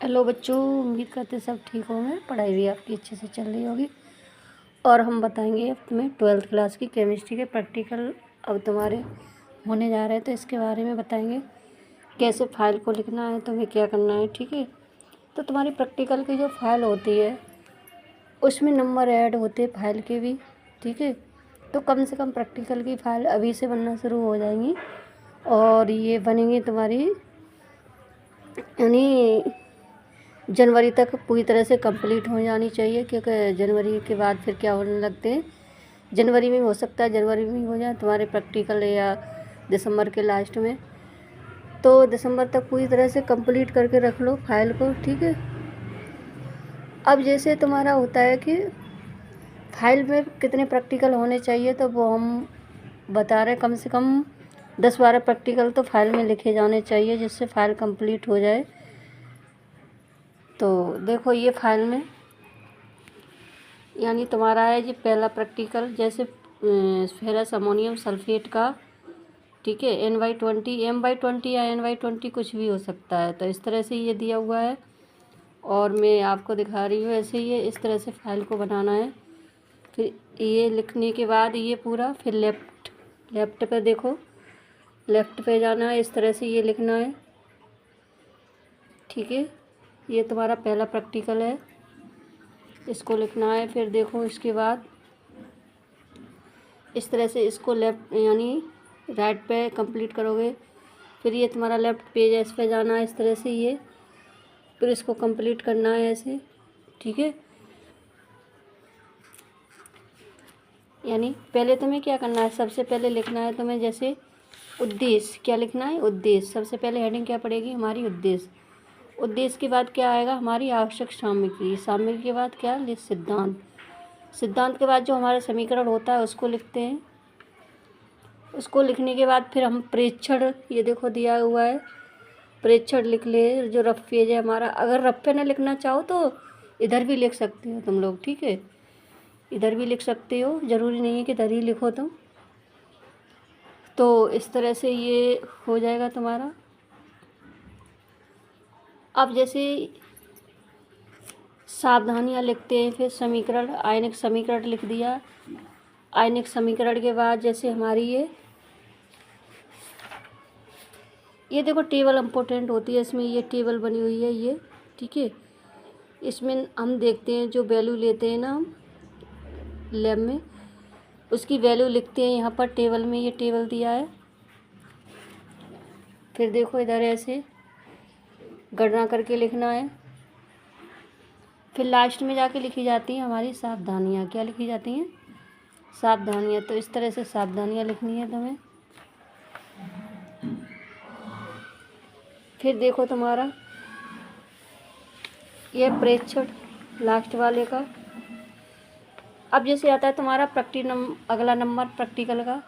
Hello बच्चों, उम्मीद करते सब ठीक होंगे। पढ़ाई भी आपकी अच्छे से चल रही होगी। और हम बताएंगे अब तुम्हें 12th क्लास की केमिस्ट्री के प्रैक्टिकल अब तुम्हारे होने जा रहे हैं, तो इसके बारे में बताएंगे कैसे फाइल को लिखना है, तुम्हें क्या करना है। ठीक है, तो तुम्हारी प्रैक्टिकल की जो फाइल होती है उसमें नंबर ऐड होते हैं फाइल के भी। ठीक है, तो कम से कम प्रैक्टिकल की फाइल अभी से बनना शुरू हो जाएंगी और ये बनेंगी तुम्हारी यानी जनवरी तक पूरी तरह से कंप्लीट हो जानी चाहिए, क्योंकि जनवरी के बाद फिर क्या होने लगते हैं, जनवरी में हो सकता है जनवरी में हो जाए तुम्हारे प्रैक्टिकल या दिसंबर के लास्ट में। तो दिसंबर तक पूरी तरह से कंप्लीट करके रख लो फाइल को। ठीक है, अब जैसे तुम्हारा होता है कि फाइल में कितने प्रैक्टिकल होने चाहिए, तो वो हम बता रहे हैं। कम से कम 10-12 प्रैक्टिकल तो फाइल में लिखे जाने चाहिए, जिससे फाइल कंप्लीट हो जाए। तो देखो ये फाइल में यानी तुम्हारा है जी पहला प्रैक्टिकल, जैसे फेरस अमोनियम सल्फेट का। ठीक है, NY20 M/20 या NY20 कुछ भी हो सकता है। तो इस तरह से ये दिया हुआ है और मैं आपको दिखा रही हूँ। ऐसे ये इस तरह से फाइल को बनाना है। फिर ये लिखने के बाद ये पूरा फिर लेफ्ट पे देखो, लेफ्ट पे जाना है, इस तरह से ये लिखना है। ठीक है, ये तुम्हारा पहला प्रैक्टिकल है, इसको लिखना है। फिर देखो इसके बाद इस तरह से इसको लेफ्ट यानी राइट पे कंप्लीट करोगे। फिर ये तुम्हारा लेफ्ट पेज है, इस पे जाना है इस तरह से ये, फिर इसको कंप्लीट करना है ऐसे। ठीक है, यानी पहले तुम्हें क्या करना है, सबसे पहले लिखना है तुम्हें जैसे उद्देश्य। क्या लिखना है? उद्देश्य। सबसे पहले हेडिंग क्या पड़ेगी हमारी? उद्देश्य। उद्देश्य के बाद क्या आएगा? हमारी आवश्यक सामग्री। सामग्री के बाद क्या? सिद्धांत। सिद्धांत के बाद जो हमारा समीकरण होता है उसको लिखते हैं। उसको लिखने के बाद फिर हम प्रेक्षण, ये देखो दिया हुआ है, प्रेक्षण लिख ले, जो रफ पेज है हमारा। अगर रफ पे ना लिखना चाहो तो इधर भी लिख सकते हो तुम लोग। ठीक है, इधर भी लिख सकते हो, ज़रूरी नहीं है कि इधर ही लिखो तुम। तो इस तरह से ये हो जाएगा तुम्हारा। अब जैसे सावधानियाँ लिखते हैं, फिर समीकरण, आयनिक समीकरण लिख दिया। आयनिक समीकरण के बाद जैसे हमारी ये देखो टेबल इम्पोर्टेंट होती है, इसमें ये टेबल बनी हुई है ये। ठीक है, इसमें हम देखते हैं जो वैल्यू लेते हैं ना हम लैब में, उसकी वैल्यू लिखते हैं यहाँ पर टेबल में। ये टेबल दिया है। फिर देखो इधर ऐसे गणना करके लिखना है। फिर लास्ट में जाके लिखी जाती हैं हमारी सावधानियाँ। क्या लिखी जाती हैं? सावधानियाँ। तो इस तरह से सावधानियाँ लिखनी है तुम्हें। फिर देखो तुम्हारा ये प्रेक्षण लास्ट वाले का। अब जैसे आता है तुम्हारा अगला नंबर प्रैक्टिकल का।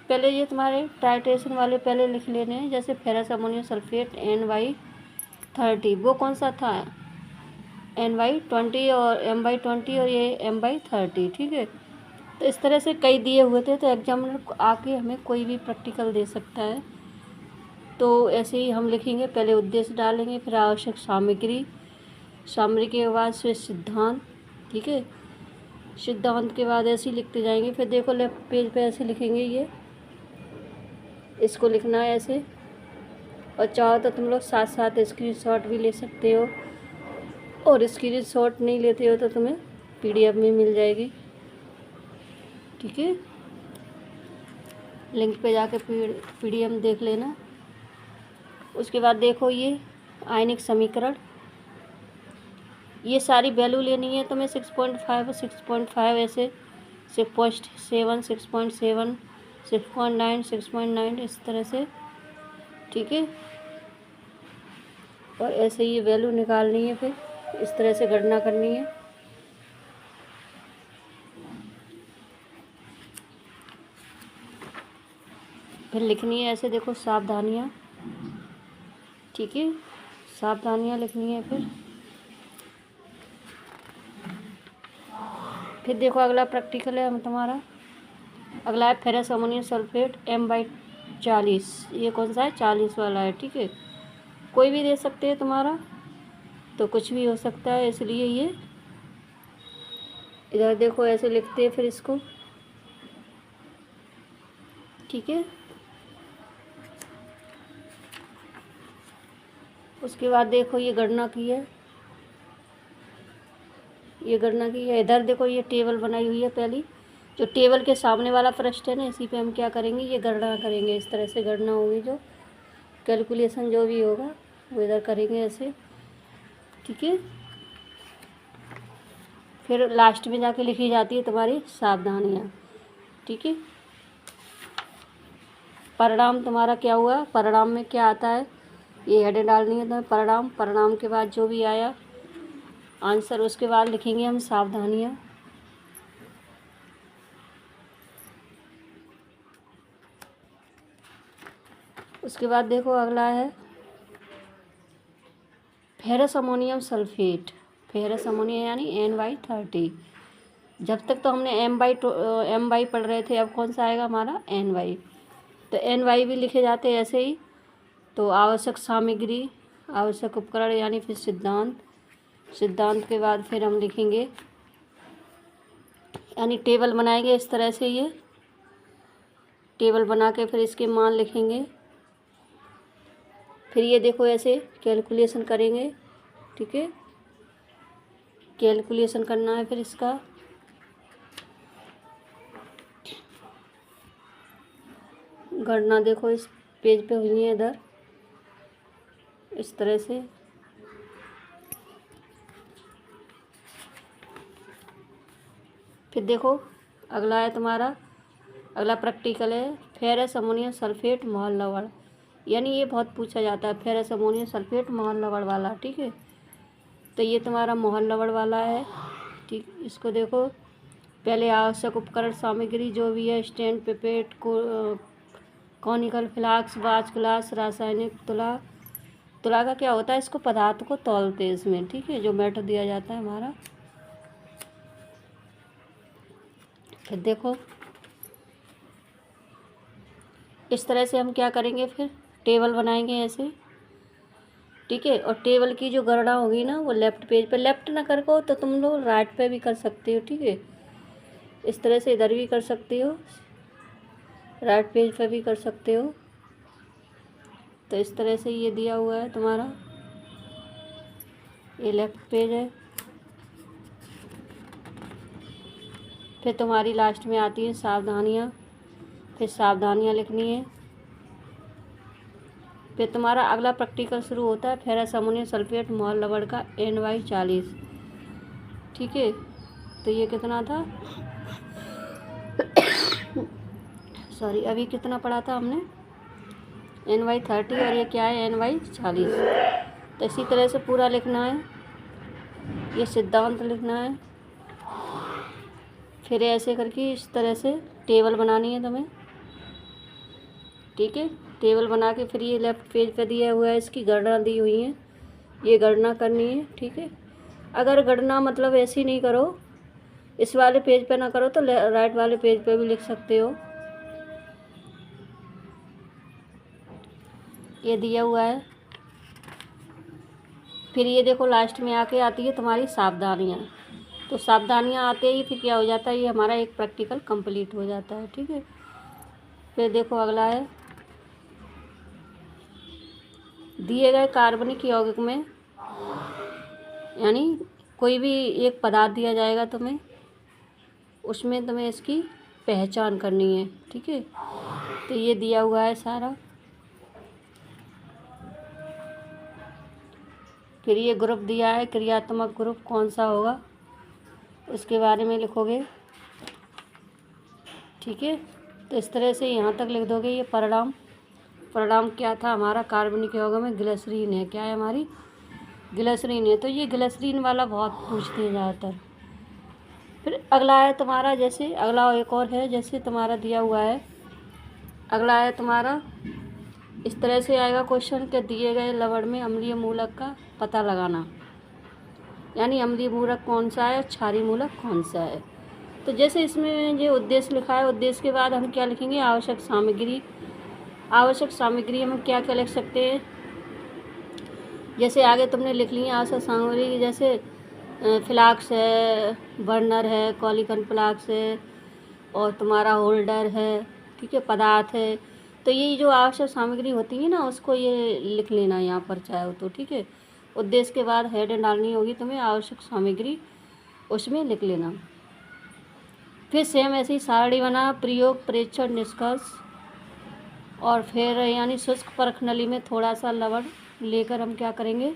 पहले ये तुम्हारे टाइट्रेशन वाले पहले लिख लेने हैं, जैसे फेरस अमोनियम सल्फेट NY30। वो कौन सा था? NY20 और M/20 और ये M/30। ठीक है, तो इस तरह से कई दिए हुए थे, तो एग्जामिनर आके हमें कोई भी प्रैक्टिकल दे सकता है। तो ऐसे ही हम लिखेंगे, पहले उद्देश्य डालेंगे, फिर आवश्यक सामग्री, सामग्री के बाद फिर सिद्धांत। ठीक है, सिद्धांत के बाद ऐसे ही लिखते जाएंगे। फिर देखो लेफ्ट पेज पे ऐसे लिखेंगे, ये इसको लिखना है ऐसे। और चाहो तो तुम लोग साथ साथ स्क्रीनशॉट भी ले सकते हो, और स्क्रीनशॉट नहीं लेते हो तो तुम्हें PDF में मिल जाएगी। ठीक है, लिंक पे जाके PDF देख लेना। उसके बाद देखो ये आयनिक समीकरण, ये सारी वैल्यू लेनी है तुम्हें। 6.5 6.5 ऐसे 6.7 6.7 6.9 6.9 इस तरह से। ठीक है, और ऐसे ही वैल्यू निकालनी है, फिर इस तरह से गणना करनी है। फिर लिखनी है ऐसे, देखो सावधानियाँ। ठीक है, सावधानियाँ लिखनी है। फिर देखो अगला प्रैक्टिकल है तुम्हारा, अगला है फेरस अमोनियम सल्फेट M/40। ये कौन सा है? 40 वाला है। ठीक है, कोई भी दे सकते हैं तुम्हारा। तो कुछ भी हो सकता है, इसलिए ये इधर देखो ऐसे लिखते हैं फिर इसको, ठीक है। उसके बाद देखो ये गणना की है, ये गणना की है। इधर देखो ये टेबल बनाई हुई है पहली, जो टेबल के सामने वाला पृष्ठ है ना, इसी पे हम क्या करेंगे, ये गणना करेंगे। इस तरह से गणना होगी, जो कैलकुलेशन जो भी होगा वो इधर करेंगे ऐसे, ठीक है। फिर लास्ट में जाके लिखी जाती है तुम्हारी सावधानियाँ, ठीक है। परिणाम तुम्हारा क्या हुआ, परिणाम में क्या आता है, ये हेडिंग डालनी है तुम्हें, परिणाम। परिणाम के बाद जो भी आया आंसर, उसके बाद लिखेंगे हम सावधानियाँ। उसके बाद देखो अगला है ferrous ammonium sulphate. Ferrous ammonium यानी NY30। जब तक तो हमने M/2 पढ़ रहे थे, अब कौन सा आएगा हमारा NY। तो NY भी लिखे जाते हैं ऐसे ही। तो आवश्यक सामग्री, आवश्यक उपकरण यानी फिर सिद्धांत। सिद्धांत के बाद फिर हम लिखेंगे यानी टेबल बनाएंगे इस तरह से, ये टेबल बना के फिर इसके मान लिखेंगे। फिर ये देखो ऐसे कैलकुलेशन करेंगे, ठीक है। कैलकुलेशन करना है फिर इसका, गणना देखो इस पेज पे हुई है इधर इस तरह से। फिर देखो अगला है तुम्हारा, अगला प्रैक्टिकल है फेरस अमोनियम सल्फेट मोहर लवण। यानी ये बहुत पूछा जाता है, फेरस अमोनियम सल्फेट मोहर लवण वाला, ठीक है। तो ये तुम्हारा मोहर लवण वाला है, ठीक। इसको देखो पहले आवश्यक उपकरण सामग्री जो भी है, stand, pipette, conical flask, watch glass, रासायनिक तुला। तुला का क्या होता है, इसको पदार्थ को तौलते हैं इसमें, ठीक है, जो मैटर दिया जाता है हमारा। फिर देखो इस तरह से हम क्या करेंगे, फिर टेबल बनाएंगे ऐसे, ठीक है। और टेबल की जो गणना होगी ना, वो लेफ्ट पेज पे, लेफ्ट ना कर को तो तुम लोग राइट पे भी कर सकते हो, ठीक है। इस तरह से इधर भी कर सकते हो, राइट पेज पे भी कर सकते हो। तो इस तरह से ये दिया हुआ है तुम्हारा, ये लेफ्ट पेज है। फिर तुम्हारी लास्ट में आती है सावधानियाँ, फिर सावधानियाँ लिखनी है। फिर तुम्हारा अगला प्रैक्टिकल शुरू होता है फेरस अमोनियम सल्फेट मोहर लवण का NY40, ठीक है। तो ये कितना था सॉरी, अभी कितना पढ़ा था हमने, NY30, और ये क्या है NY40। तो इसी तरह से पूरा लिखना है, ये सिद्धांत लिखना है। फिर ऐसे करके इस तरह से टेबल बनानी है तुम्हें, ठीक है। टेबल बना के फिर ये लेफ्ट पेज पे दिया हुआ है, इसकी गणना दी हुई है, ये गणना करनी है, ठीक है। अगर गणना मतलब ऐसी नहीं करो, इस वाले पेज पे ना करो, तो राइट वाले पेज पे भी लिख सकते हो, ये दिया हुआ है। फिर ये देखो लास्ट में आके आती है तुम्हारी सावधानियाँ। तो सावधानियाँ आते ही फिर क्या हो जाता है, ये हमारा एक प्रैक्टिकल कंप्लीट हो जाता है, ठीक है। फिर देखो अगला है दिए गए कार्बनिक यौगिक में, यानी कोई भी एक पदार्थ दिया जाएगा तुम्हें, उसमें तुम्हें इसकी पहचान करनी है, ठीक है। तो ये दिया हुआ है सारा। फिर ये ग्रुप दिया है, क्रियात्मक ग्रुप कौन सा होगा उसके बारे में लिखोगे, ठीक है। तो इस तरह से यहाँ तक लिख दोगे। ये परिणाम, परिणाम क्या था हमारा, कार्बनिक यौगिक में ग्लिसरीन है, क्या है हमारी ग्लिसरीन है। तो ये ग्लिसरीन वाला बहुत पूछते हैं ज़्यादातर। फिर अगला है तुम्हारा, जैसे अगला एक और है, जैसे तुम्हारा दिया हुआ है, अगला है तुम्हारा इस तरह से आएगा क्वेश्चन के दिए गए लवण में अम्लीय मूलक का पता लगाना, यानी अम्लीय मूलक कौन सा है, क्षारीय मूलक कौन सा है। तो जैसे इसमें जो उद्देश्य लिखा है, उद्देश्य के बाद हम क्या लिखेंगे, आवश्यक सामग्री। आवश्यक सामग्री हम क्या क्या लिख सकते हैं, जैसे आगे तुमने लिख लिया आवश्यक सामग्री की, जैसे फ्लास्क है, बर्नर है, कॉलिकन फ्लास्क है, और तुम्हारा होल्डर है, ठीक है, पदार्थ है। तो ये जो आवश्यक सामग्री होती है ना, उसको ये लिख लेना यहाँ पर चाहे तो, ठीक है। उद्देश्य के बाद हेड डालनी होगी तुम्हें, आवश्यक सामग्री उसमें लिख लेना। फिर सेम ऐसे ही सारणी बना, प्रयोग, प्रेक्षण, निष्कर्ष, और फिर यानी शुष्क परख नली में थोड़ा सा लवण लेकर हम क्या करेंगे,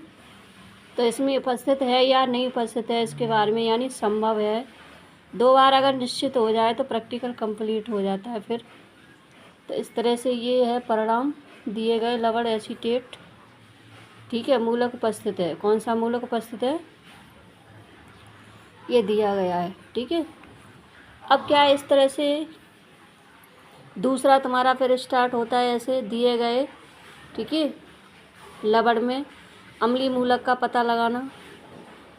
तो इसमें उपस्थित है या नहीं उपस्थित है इसके बारे में, यानी संभव है। 2 बार अगर निश्चित हो जाए तो प्रैक्टिकल कंप्लीट हो जाता है फिर। तो इस तरह से ये है परिणाम दिए गए, लवण एसीटेट, ठीक है, मूलक उपस्थित है। कौन सा मूलक उपस्थित है, ये दिया गया है, ठीक है। अब क्या है, इस तरह से दूसरा तुम्हारा फिर स्टार्ट होता है ऐसे दिए गए, ठीक है, लवण में अम्लीय मूलक का पता लगाना।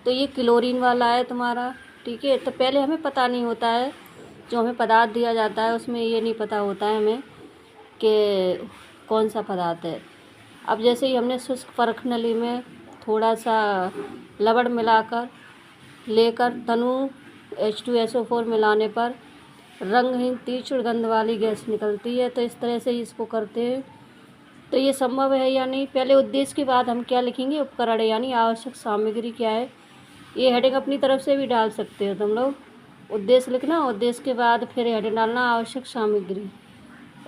तो ये क्लोरीन वाला है तुम्हारा, ठीक है। तो पहले हमें पता नहीं होता है, जो हमें पदार्थ दिया जाता है उसमें ये नहीं पता होता है हमें कि कौन सा पदार्थ है। अब जैसे ही हमने शुष्क परख नली में थोड़ा सा लवण मिलाकर लेकर तनु H2SO4 मिलाने पर रंगहीन तीक्ष्ण गंध वाली गैस निकलती है। तो इस तरह से इसको करते हैं। तो ये संभव है या नहीं, पहले उद्देश्य के बाद हम क्या लिखेंगे, उपकरण यानी आवश्यक सामग्री क्या है। ये हेडिंग अपनी तरफ से भी डाल सकते हो तुम लोग, उद्देश्य लिखना, उद्देश्य के बाद फिर हेडिंग डालना आवश्यक सामग्री,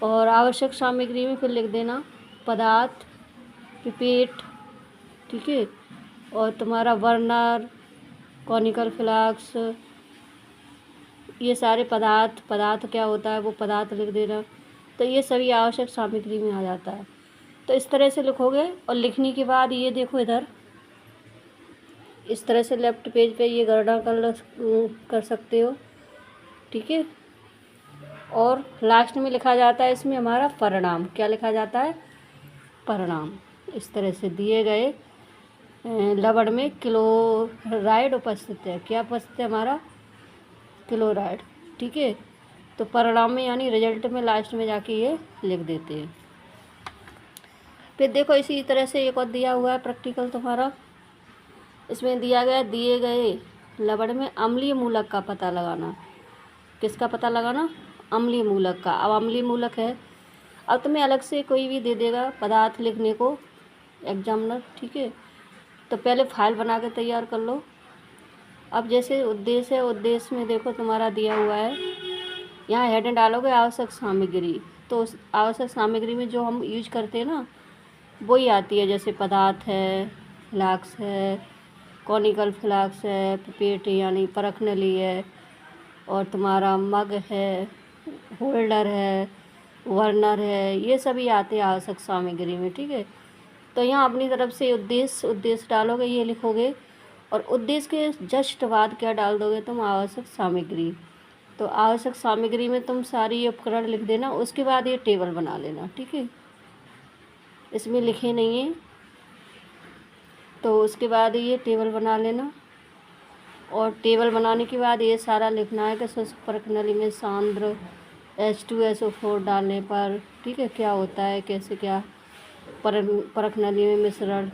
और आवश्यक सामग्री में फिर लिख देना पदार्थ, पिपेट, ठीक है, और तुम्हारा बर्नर, कॉनिकल फ्लास्क, ये सारे पदार्थ क्या होता है वो पदार्थ लिख देना। तो ये सभी आवश्यक सामग्री में आ जाता है। तो इस तरह से लिखोगे, और लिखने के बाद ये देखो इधर इस तरह से लेफ्ट पेज पे ये गणना कर सकते हो, ठीक है। और लास्ट में लिखा जाता है इसमें हमारा परिणाम, क्या लिखा जाता है, परिणाम। इस तरह से दिए गए लवण में क्लोराइड उपस्थित है, क्या उपस्थित है हमारा, क्लोराइड, ठीक है। तो परिणाम में यानी रिजल्ट में लास्ट में जाके ये लिख देते हैं। फिर देखो इसी तरह से एक और दिया हुआ है प्रैक्टिकल तुम्हारा, इसमें दिया गया दिए गए लवण में अम्लीय मूलक का पता लगाना। किसका पता लगाना, अम्लीय मूलक का। अब अम्लीय मूलक है, अब तुम्हें अलग से कोई भी दे देगा पदार्थ लिखने को एग्जामिनर, ठीक है। तो पहले फाइल बना के तैयार कर लो। अब जैसे उद्देश्य है, उद्देश्य में देखो तुम्हारा दिया हुआ है, यहाँ हेडिंग डालोगे आवश्यक सामग्री। तो उस आवश्यक सामग्री में जो हम यूज करते हैं ना वही आती है, जैसे पदार्थ है, फ्लास्क है, कॉनिकल फ्लास्क है, पिपेट यानी परख नली है, और तुम्हारा मग है, होल्डर है, बर्नर है, ये सभी आते हैं आवश्यक सामग्री में, ठीक है। तो यहाँ अपनी तरफ से उद्देश्य डालोगे, ये लिखोगे, और उद्देश्य के जस्ट बाद क्या डाल दोगे तुम, आवश्यक सामग्री। तो आवश्यक सामग्री में तुम सारी उपकरण लिख देना, उसके बाद ये टेबल बना लेना, ठीक है। इसमें लिखे नहीं है तो उसके बाद ये टेबल बना लेना, और टेबल बनाने के बाद ये सारा लिखना है कि शुष्क परख नली में सांद्र H2SO4 डालने पर, ठीक है, क्या होता है, कैसे क्या परख नली में मिश्रण।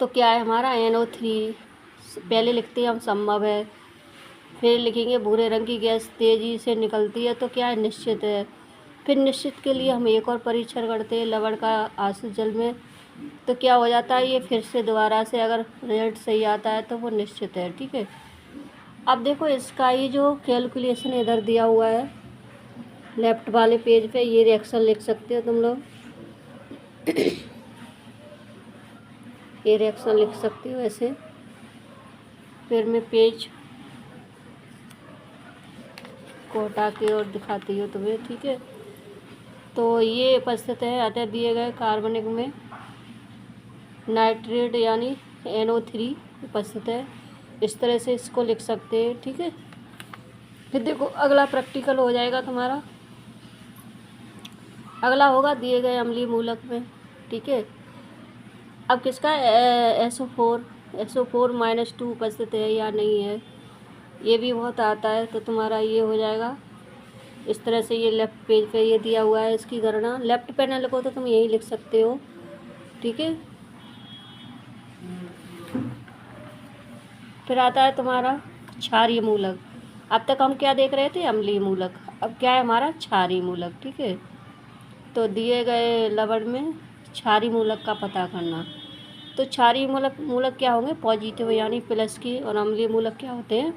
तो क्या है हमारा NO3, पहले लिखते हैं हम संभव है, फिर लिखेंगे भूरे रंग की गैस तेज़ी से निकलती है, तो क्या है, निश्चित है। फिर निश्चित के लिए हम एक और परीक्षण करते हैं लवण का आश्रित जल में, तो क्या हो जाता है, ये फिर से दोबारा से अगर रिजल्ट सही आता है तो वो निश्चित है, ठीक है। अब देखो इसका ये जो कैलकुलेशन इधर दिया हुआ है लेफ्ट वाले पेज पे, ये रिएक्शन लिख सकते हो तुम लोग ये रिएक्शन लिख सकते हो ऐसे। फिर मैं पेज को हटा के और दिखाती हूँ तुम्हें, ठीक है। तो ये उपस्थित है, अतः दिए गए कार्बनिक में नाइट्रेट यानी NO3 उपस्थित है। इस तरह से इसको लिख सकते हैं, ठीक है। फिर देखो अगला प्रैक्टिकल हो जाएगा तुम्हारा, अगला होगा दिए गए अम्लीय मूलक में, ठीक है। अब किसका SO4 -2 उपस्थित है या नहीं है, ये भी बहुत आता है। तो तुम्हारा ये हो जाएगा इस तरह से, ये लेफ़्ट पेज पे ये दिया हुआ है, इसकी गणना लेफ़्ट पैनल को तो तुम यही लिख सकते हो, ठीक है। फिर आता है तुम्हारा क्षारीय मूलक। अब तक हम क्या देख रहे थे, अम्लीय मूलक, अब क्या है हमारा क्षारीय मूलक। ठीक है, तो दिए गए लवण में क्षारीय मूलक का पता करना। तो क्षारीय मूलक क्या होंगे, पॉजिटिव यानी प्लस की, और अम्लीय मूलक क्या होते हैं,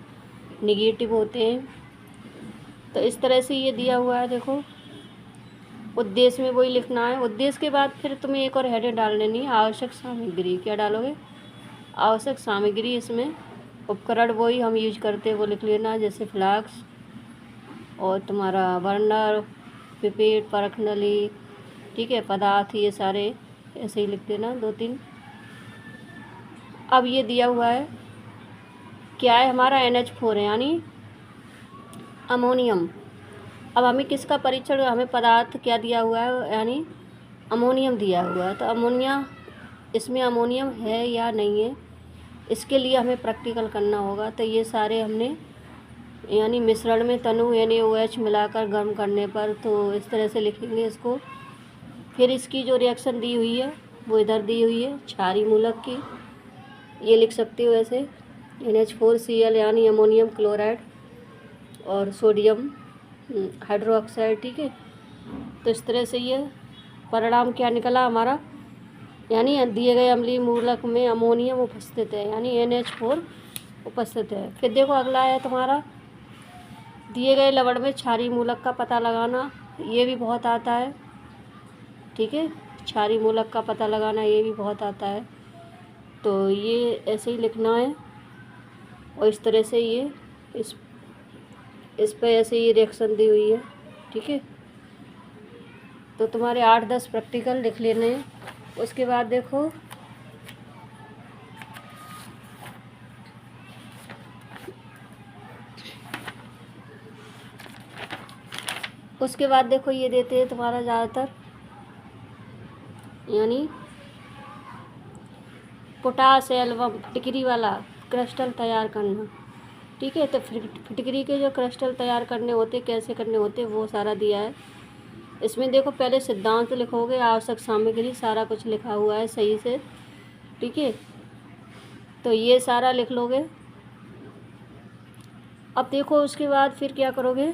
निगेटिव होते हैं। तो इस तरह से ये दिया हुआ है। देखो उद्देश्य में वही लिखना है। उद्देश्य के बाद फिर तुम्हें एक और हेडिंग डाल देनी है, आवश्यक सामग्री। क्या डालोगे, आवश्यक सामग्री। इसमें उपकरण वही हम यूज करते हैं वो लिख लेना, जैसे फ्लास्क और तुम्हारा बर्नर, पिपेट, परख नली, ठीक है, पदार्थ, ये सारे ऐसे ही लिख देना 2-3। अब ये दिया हुआ है क्या है हमारा, NH4 है यानी अमोनियम। अब हमें किसका परीक्षण, हमें पदार्थ क्या दिया हुआ है, यानी अमोनियम दिया हुआ है। तो अमोनिया, इसमें अमोनियम है या नहीं है, इसके लिए हमें प्रैक्टिकल करना होगा। तो ये सारे हमने यानी मिश्रण में तनु NaOH मिलाकर गर्म करने पर, तो इस तरह से लिखेंगे इसको। फिर इसकी जो रिएक्शन दी हुई है वो इधर दी हुई है, क्षारीय मूलक की, ये लिख सकते हो ऐसे, NH4Cl यानी अमोनियम क्लोराइड और सोडियम हाइड्रोक्साइड। ठीक है, तो इस तरह से ये परिणाम क्या निकला हमारा, यानी दिए गए अम्लीय मूलक में अमोनियम उपस्थित है, यानी NH4 उपस्थित है। फिर देखो अगला है तुम्हारा, दिए गए लवण में क्षारीय मूलक का पता लगाना। ये भी बहुत आता है। ठीक है, क्षारीय मूलक का पता लगाना ये भी बहुत आता है। तो ये ऐसे ही लिखना है, और इस तरह से ये इस पर ऐसे ही रिएक्शन दी हुई है। ठीक है, तो तुम्हारे 8-10 प्रैक्टिकल लिख लेने हैं। उसके बाद देखो ये देते हैं तुम्हारा ज़्यादातर, यानी पोटास एल्बम फिटकरी वाला क्रिस्टल तैयार करना। ठीक है, तो फिटकरी के जो क्रिस्टल तैयार करने होते, कैसे करने होते, वो सारा दिया है इसमें। देखो पहले सिद्धांत लिखोगे, आवश्यक सामग्री, सारा कुछ लिखा हुआ है सही से। ठीक है, तो ये सारा लिख लोगे। अब देखो उसके बाद फिर क्या करोगे,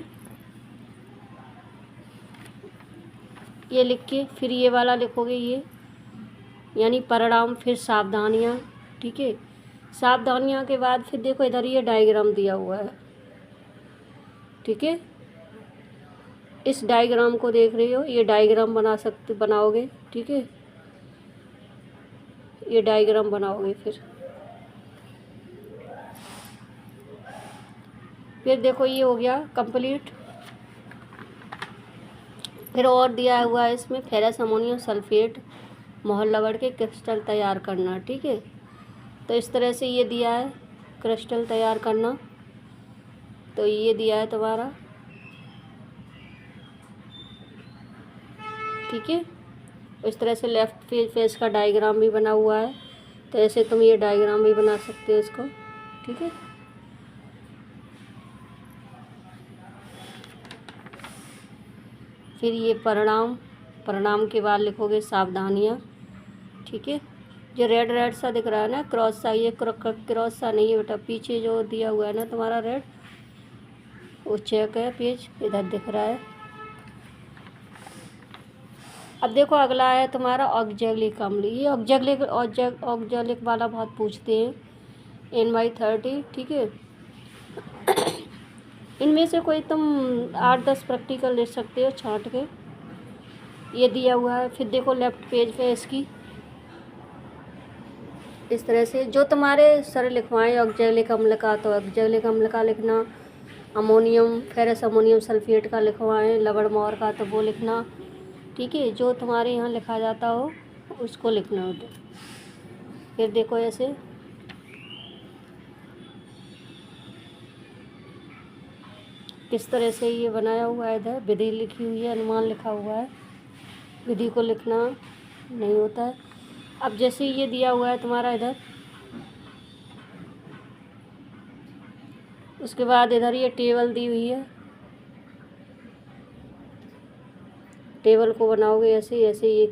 ये लिख के फिर ये वाला लिखोगे, ये यानी परिणाम, फिर सावधानियाँ। ठीक है, सावधानियाँ के बाद फिर देखो इधर ये डायग्राम दिया हुआ है। ठीक है, इस डायग्राम को देख रहे हो, ये डायग्राम बनाओगे। ठीक है, ये डायग्राम बनाओगे। फिर देखो ये हो गया कंप्लीट। फिर और दिया हुआ है इसमें, फेरस अमोनियम सल्फेट मोहर लवण के क्रिस्टल तैयार करना। ठीक है, तो इस तरह से ये दिया है क्रिस्टल तैयार करना। तो ये दिया है तुम्हारा। ठीक है, इस तरह से लेफ्ट फेस का डायग्राम भी बना हुआ है, तो ऐसे तुम ये डायग्राम भी बना सकते हो इसको। ठीक है, फिर ये परिणाम के बाद लिखोगे सावधानियाँ। ठीक है, जो रेड सा दिख रहा है ना, क्रॉस सा, ये क्रॉस सा नहीं है बेटा, पीछे जो दिया हुआ है ना तुम्हारा रेड, वो चेक है, पेज इधर दिख रहा है। अब देखो अगला है तुम्हारा ऑक्जेलिक अम्ल। ये ऑक्जेलिक वाला बहुत पूछते हैं, NY30। ठीक है, इनमें से कोई तुम 8-10 प्रैक्टिकल लिख सकते हो छांट के, ये दिया हुआ है। फिर देखो लेफ्ट पेज पे इसकी इस तरह से जो तुम्हारे सर लिखवाएं ऑक्जेलिक अम्ल का, तो ऑक्जेलिक अम्ल का लिखना, अमोनियम फेरस अमोनियम सल्फेट का लिखवाएं लवण मोर का, तो वो लिखना। ठीक है, जो तुम्हारे यहाँ लिखा जाता हो उसको लिखना होता। फिर देखो ऐसे किस तरह से ये बनाया हुआ है, इधर विधि लिखी हुई है, अनुमान लिखा हुआ है, विधि को लिखना नहीं होता है। अब जैसे ये दिया हुआ है तुम्हारा इधर, उसके बाद इधर ये टेबल दी हुई है, टेबल को बनाओगे ऐसे ऐसे। ये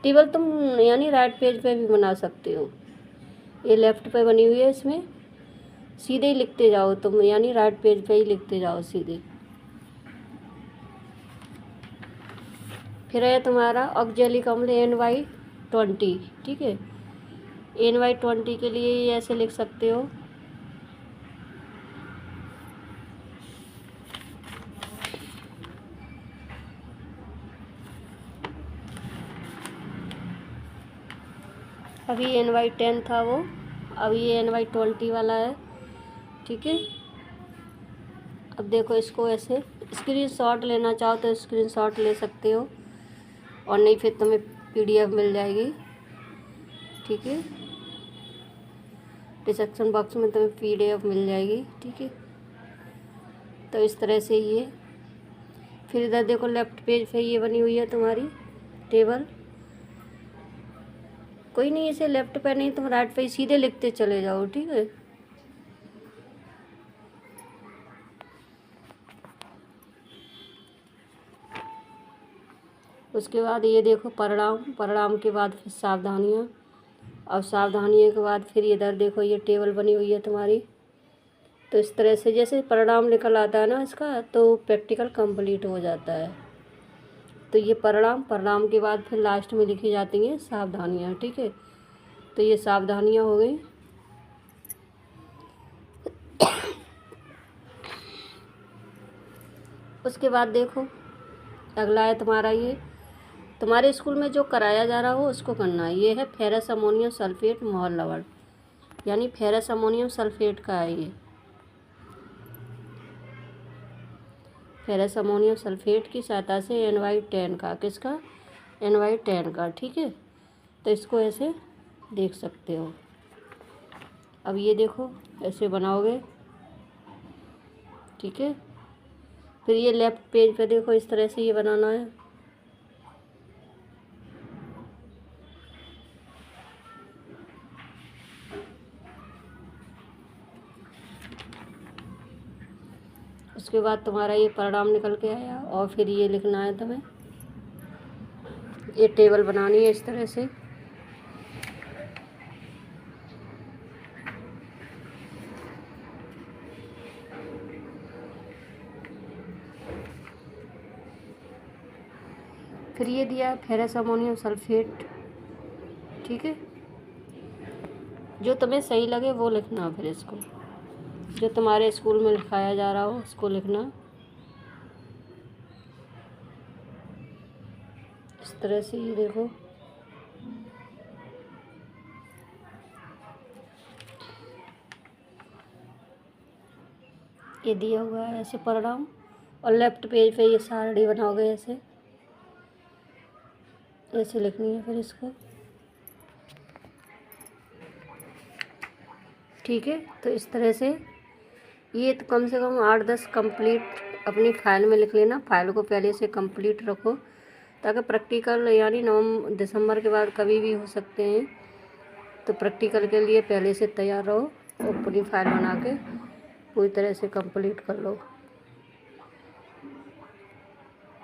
टेबल तुम यानी राइट पेज पे भी बना सकते हो, ये लेफ़्ट पे बनी हुई है इसमें, सीधे ही लिखते जाओ तुम, यानी राइट पेज पे ही लिखते जाओ सीधे। फिर है तुम्हारा ऑक्जेलिक अम्ल NY20, ठीक है। NY20 के लिए ये ऐसे लिख सकते हो, अभी NY10 था वो, अभी ये NY20 वाला है, ठीक है। अब देखो इसको ऐसे स्क्रीनशॉट लेना चाहो तो स्क्रीनशॉट ले सकते हो, और नहीं फिर तुम्हें PDF मिल जाएगी, ठीक है। डिस्क्रिप्शन बॉक्स में तुम्हें PDF मिल जाएगी, ठीक है। तो इस तरह से ये, फिर इधर देखो लेफ्ट पेज पे ये बनी हुई है तुम्हारी टेबल। कोई नहीं, इसे लेफ्ट पे नहीं, तुम राइट पे ही सीधे लिखते चले जाओ, ठीक है। उसके बाद ये देखो परिणाम के बाद फिर सावधानियाँ, और सावधानियों के बाद फिर इधर देखो ये टेबल बनी हुई है तुम्हारी। तो इस तरह से जैसे परिणाम निकल आता है ना इसका, तो प्रैक्टिकल कंप्लीट हो जाता है। तो ये परिणाम के बाद फिर लास्ट में लिखी जाती हैं सावधानियाँ, ठीक है। तो ये सावधानियाँ हो गई। उसके बाद देखो अगला है तुम्हारा, ये तुम्हारे स्कूल में जो कराया जा रहा हो उसको करना है। ये है फेरस अमोनियम सल्फेट मोहर लवण, यानी फेरस अमोनियम सल्फेट का है ये। फेरस अमोनियम सल्फेट की सहायता से NY10 का, किसका? NY10 का, ठीक है। तो इसको ऐसे देख सकते हो। अब ये देखो ऐसे बनाओगे, ठीक है। फिर ये लेफ्ट पेज पे देखो इस तरह से ये बनाना है। उसके बाद तुम्हारा ये परिणाम निकल के आया, और फिर ये लिखना है तुम्हें, ये टेबल बनानी है इस तरह से। फिर ये दिया है फेरस अमोनियम सल्फेट, ठीक है। जो तुम्हें सही लगे वो लिखना, फिर इसको जो तुम्हारे स्कूल में लिखाया जा रहा हो उसको लिखना। इस तरह से ये देखो, ये दिया हुआ है ऐसे परिणाम, और लेफ्ट पेज पे ये सारणी बनाओगे ऐसे, ऐसे लिखनी है फिर इसको, ठीक है। तो इस तरह से ये तो कम से कम 8-10 कंप्लीट अपनी फ़ाइल में लिख लेना। फाइल को पहले से कंप्लीट रखो, ताकि प्रैक्टिकल यानी नवंबर दिसंबर के बाद कभी भी हो सकते हैं। तो प्रैक्टिकल के लिए पहले से तैयार रहो और पूरी फाइल बना के पूरी तरह से कंप्लीट कर लो।